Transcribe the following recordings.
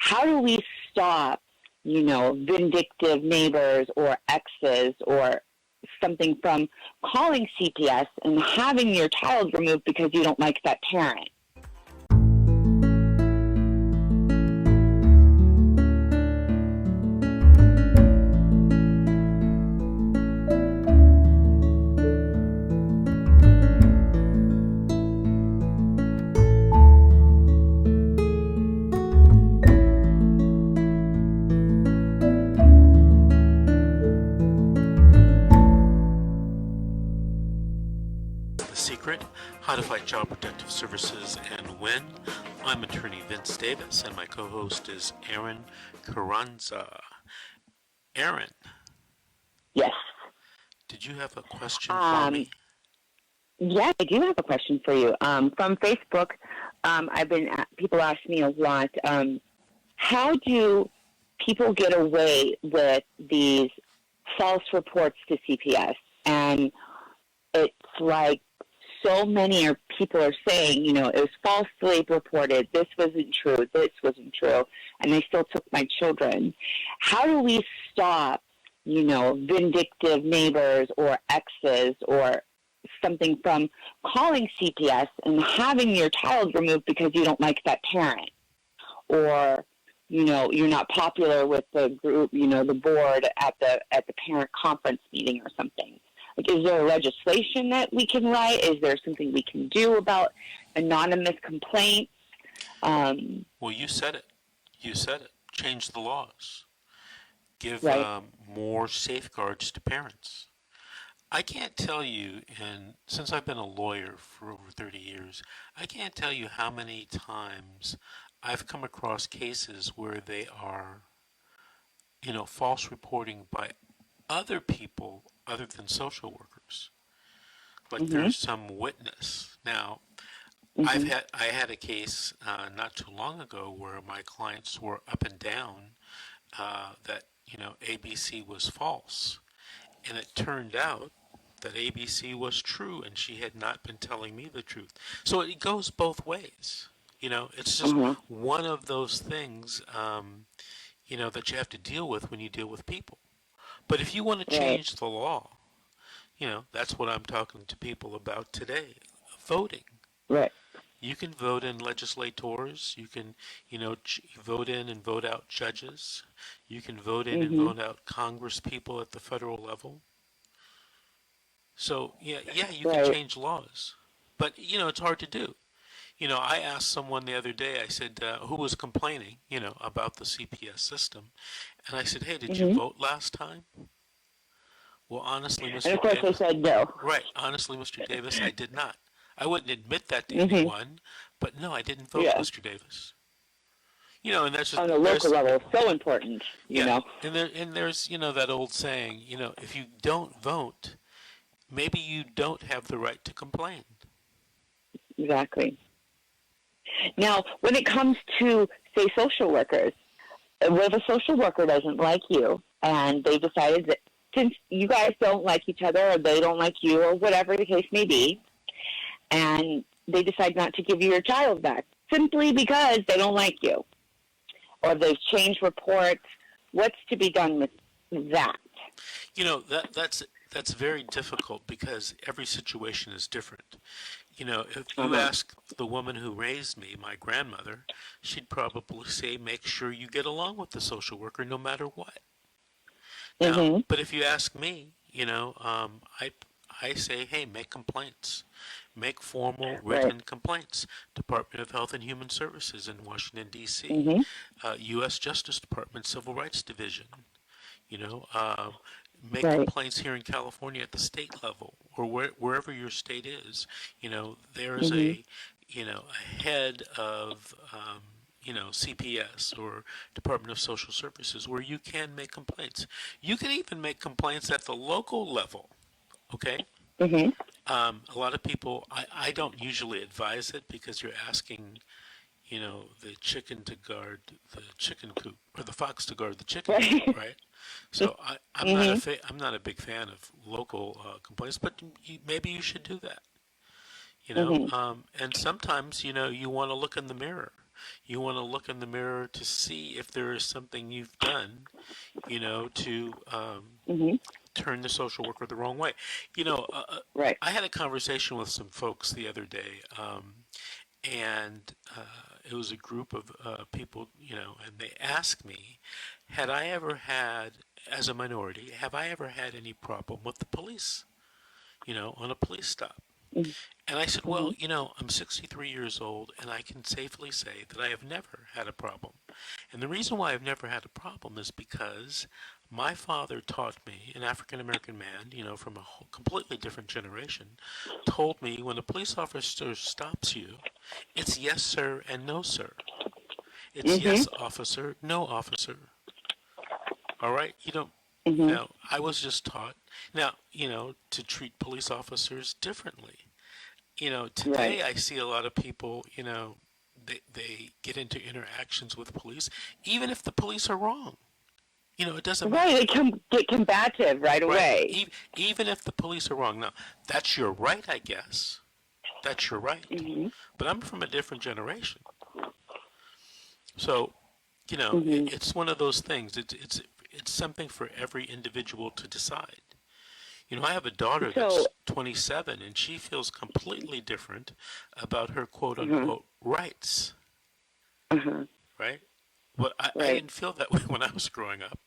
how do we stop, vindictive neighbors or exes or something from calling CPS and having your child removed because you don't like that parent? Secret, How to Fight Child Protective Services and Win. I'm attorney Vince Davis, and my co-host is Aaron Carranza. Aaron. Yes. Did you have a question for me? Yeah, I do have a question for you. From Facebook, people ask me a lot, how do people get away with these false reports to CPS? And it's like so many people are saying, it was falsely reported, this wasn't true, and they still took my children. How do we stop, vindictive neighbors or exes or something from calling CPS and having your child removed because you don't like that parent? Or, you're not popular with the group, the board at the parent conference meeting or something. Like, is there legislation that we can write? Is there something we can do about anonymous complaints? Well, you said it. Change the laws. Give more safeguards to parents. I can't tell you, and since I've been a lawyer for over 30 years, I can't tell you how many times I've come across cases where they are, false reporting by other people other than social workers. Like there's some witness. Now, I had a case not too long ago where my clients were up and down that ABC was false, and it turned out that ABC was true, and she had not been telling me the truth. So it goes both ways. It's just one of those things that you have to deal with when you deal with people. But if you want to change the law, that's what I'm talking to people about today, voting. Right. You can vote in legislators. You can, vote in and vote out judges. You can vote in and vote out Congress people at the federal level. So, you can change laws. But, it's hard to do. I asked someone the other day, I said, who was complaining, about the CPS system. And I said, hey, did you vote last time? Well, honestly, Mr. Davis. And of course they said no. Right. Honestly, Mr. Davis, I did not. I wouldn't admit that to anyone, but no, I didn't vote, Mr. Davis. And that's just on the local level. It's so important, you know. And there's that old saying, if you don't vote, maybe you don't have the right to complain. Exactly. Now, when it comes to, say, social workers, if a social worker doesn't like you and they decided that since you guys don't like each other or they don't like you or whatever the case may be, and they decide not to give you your child back simply because they don't like you, or they've changed reports, what's to be done with that? That's very difficult because every situation is different. If you ask the woman who raised me, my grandmother, she'd probably say, make sure you get along with the social worker no matter what. Now, but if you ask me, I say, hey, make complaints. Make formal written complaints. Department of Health and Human Services in Washington, D.C., U.S. Justice Department, Civil Rights Division, make complaints here in California at the state level or wherever your state is. There is a head of, CPS or Department of Social Services where you can make complaints. You can even make complaints at the local level, okay? A lot of people, I don't usually advise it because you're asking, the chicken to guard the chicken coop or the fox to guard the chicken coop, right? So I'm not a big fan of local complaints, but maybe you should do that. And sometimes you want to look in the mirror. You want to look in the mirror to see if there is something you've done, to Mm-hmm. turn the social worker the wrong way. Right. I had a conversation with some folks the other day, and it was a group of people, and they asked me, had I ever had, as a minority, have I ever had any problem with the police, on a police stop? Mm-hmm. And I said, Mm-hmm. well, I'm 63 years old, and I can safely say that I have never had a problem. And the reason why I've never had a problem is because my father taught me, an African American man, from a completely different generation, told me when a police officer stops you, it's yes, sir, and no, sir. It's Mm-hmm. yes, officer, no, officer. All right? Mm-hmm. Now, I was just taught, now, to treat police officers differently. Today Right. I see a lot of people, they get into interactions with police, even if the police are wrong. It doesn't matter. Right. They get combative right Right. away. Even if the police are wrong. Now, that's your right, I guess. That's your right. Mm-hmm. But I'm from a different generation. So, Mm-hmm. it's one of those things. It's something for every individual to decide. I have a daughter So, that's 27, and she feels completely different about her uh-huh. quote-unquote rights, Uh-huh. right? But I Right. didn't feel that way when I was growing up,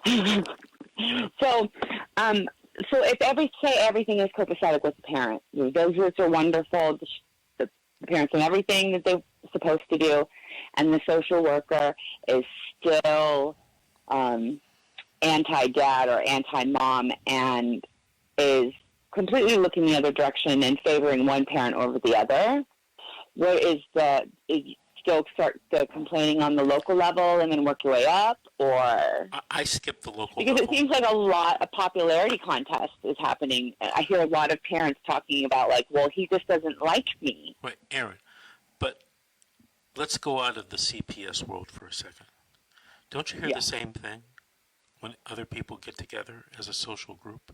you know? So, um, so if say everything is copacetic with the parent, those roots are wonderful. The parents and everything that they're supposed to do, and the social worker is still anti-dad or anti-mom and is completely looking the other direction and favoring one parent over the other. Where is still start the complaining on the local level and then work your way up, or I skipped the local because it level. seems like a popularity contest is happening. I hear a lot of parents talking about like, well, he just doesn't like me. Right, Aaron, but let's go out of the CPS world for a second. Don't you hear Yeah. the same thing when other people get together as a social group?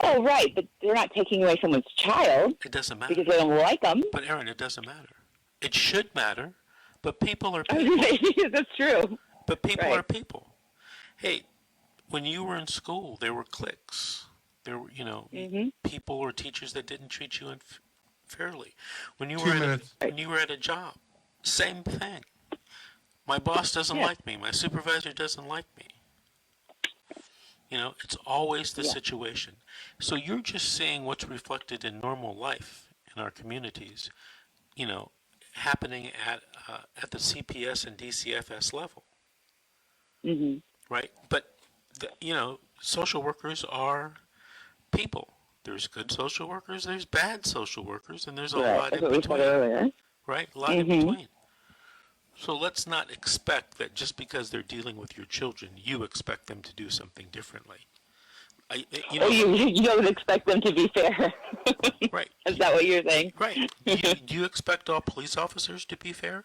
Oh, right, but they're not taking away someone's child It doesn't matter. because they don't like them. But Aaron, it doesn't matter. It should matter, but people are I was people. gonna say, that's true. But people Right. are people. Hey, when you were in school, there were cliques. There were, Mm-hmm. people or teachers that didn't treat you fairly. When you 2 were minutes. when you were at a job, same thing. My boss doesn't Yeah. like me. My supervisor doesn't like me. It's always the Yeah. situation. So you're just seeing what's reflected in normal life in our communities, happening at the CPS and DCFS level, Mm-hmm. right? But social workers are people. There's good social workers, there's bad social workers, and there's a Right. lot That's in what we said between, earlier. right? A lot in Mm-hmm. between. So let's not expect that just because they're dealing with your children, you expect them to do something differently. You don't expect them to be fair. Right? Is that what you're saying? Right? Do you expect all police officers to be fair?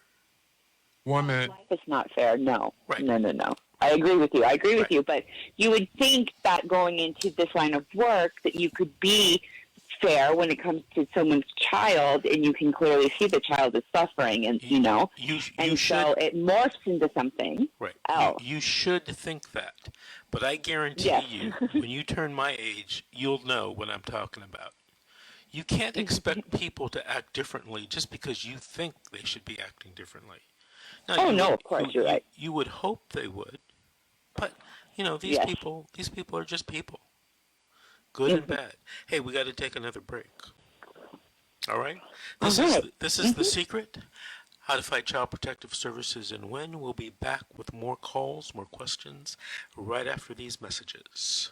1 minute. It's not fair. No. Right. No. I agree with you. Right. But you would think that going into this line of work that you could be fair when it comes to someone's child, and you can clearly see the child is suffering, and You and should. so it morphs into something Right. else. You should think that. But I guarantee Yes. you, when you turn my age, you'll know what I'm talking about. You can't expect people to act differently just because you think they should be acting differently. Now, Oh no, of course you're right. You would hope they would, but these Yes. people are just people, good and bad. Hey, we got to take another break. All right. This All is right. this is The Secret. How to Fight Child Protective Services and Win. We'll be back with more calls, more questions, right after these messages.